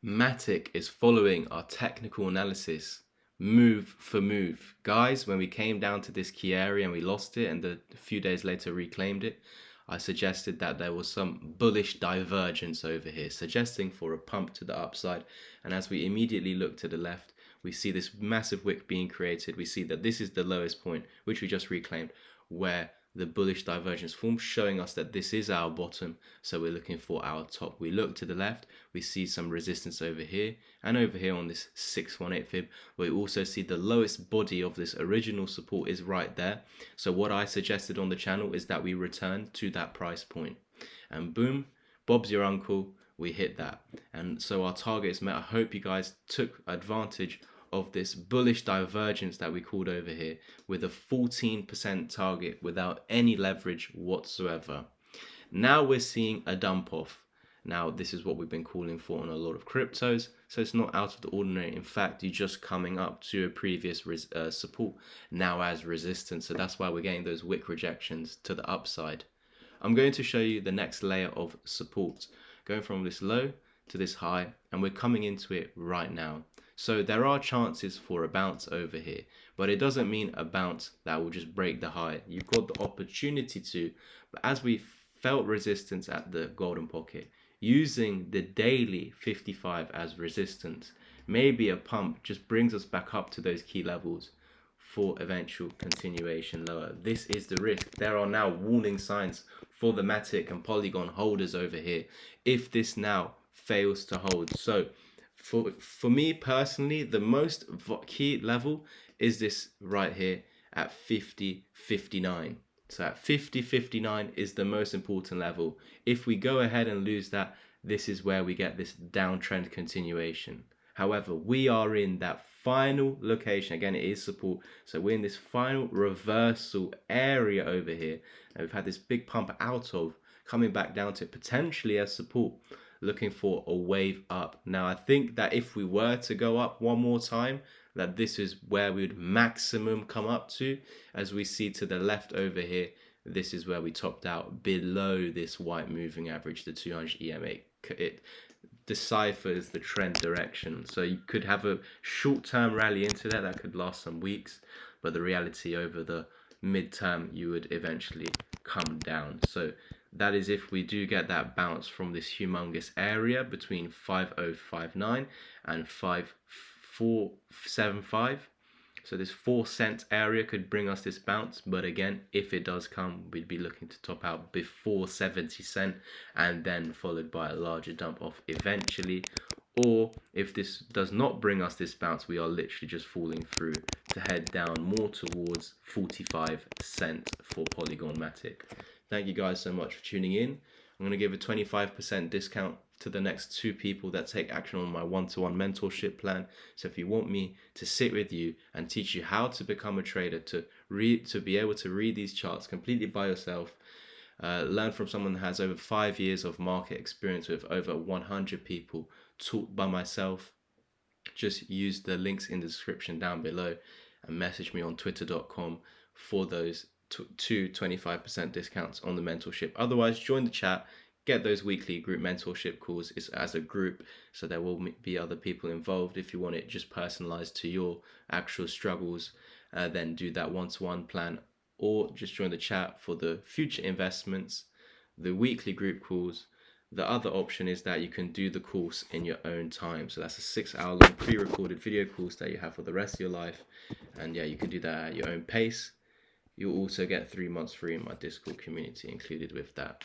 Matic is following our technical analysis move for move. Guys, when we came down to this key area and we lost it and a few days later reclaimed it, I suggested that there was some bullish divergence over here, suggesting for a pump to the upside. And as we immediately look to the left, we see this massive wick being created. We see that this is the lowest point, which we just reclaimed, where the bullish divergence forms, showing us that this is our bottom, so we're looking for our top. We look to the left, we see some resistance over here and over here on this 618 fib. We also see the lowest body of this original support is right there. So what I suggested on the channel is that we return to that price point, and boom, Bob's your uncle, we hit that. And so our target is met. I hope you guys took advantage of this bullish divergence that we called over here with a 14% target without any leverage whatsoever. Now we're seeing a dump off. Now this is what we've been calling for on a lot of cryptos, so it's not out of the ordinary. In fact, you're just coming up to a previous support now as resistance, so that's why we're getting those wick rejections to the upside. I'm going to show you the next layer of support, going from this low to this high, and we're coming into it right now. So there are chances for a bounce over here, but it doesn't mean a bounce that will just break the high. You've got the opportunity to, but as we felt resistance at the golden pocket, using the daily 55 as resistance, maybe a pump just brings us back up to those key levels for eventual continuation lower. This is the risk. There are now warning signs for the Matic and Polygon holders over here if this now fails to hold. So for me personally, the most key level is this right here at 50.59. So at 50.59 is the most important level. If we go ahead and lose that, this is where we get this downtrend continuation. However, we are in that final location. Again, it is support. So we're in this final reversal area over here. And we've had this big pump out of, coming back down to potentially as support, looking for a wave up. Now, I think that if we were to go up one more time, that this is where we would maximum come up to. As we see to the left over here, this is where we topped out below this white moving average, the 200 EMA. It deciphers the trend direction. So you could have a short-term rally into that could last some weeks, but the reality over the mid-term, you would eventually come down. So that is if we do get that bounce from this humongous area between 5059 and 5475. So this 4 cent area could bring us this bounce, but again, if it does come, we'd be looking to top out before 70 cent and then followed by a larger dump off eventually. Or if this does not bring us this bounce, we are literally just falling through to head down more towards 45 cent for Polygon Matic. Thank you guys so much for tuning in. I'm going to give a 25% discount to the next 2 people that take action on my one-to-one mentorship plan. So if you want me to sit with you and teach you how to become a trader, to be able to read these charts completely by yourself, learn from someone that has over 5 years of market experience with over 100 people taught by myself, just use the links in the description down below and message me on twitter.com for those 2 25% discounts on the mentorship. Otherwise, join the chat, get those weekly group mentorship calls. It's as a group, so there will be other people involved. If you want it just personalized to your actual struggles, then do that one-to-one plan, or just join the chat for the future investments, the weekly group calls. The other option is that you can do the course in your own time. So that's a 6-hour-long pre-recorded video course that you have for the rest of your life. And yeah, you can do that at your own pace. You'll also get 3 months free in my Discord community included with that.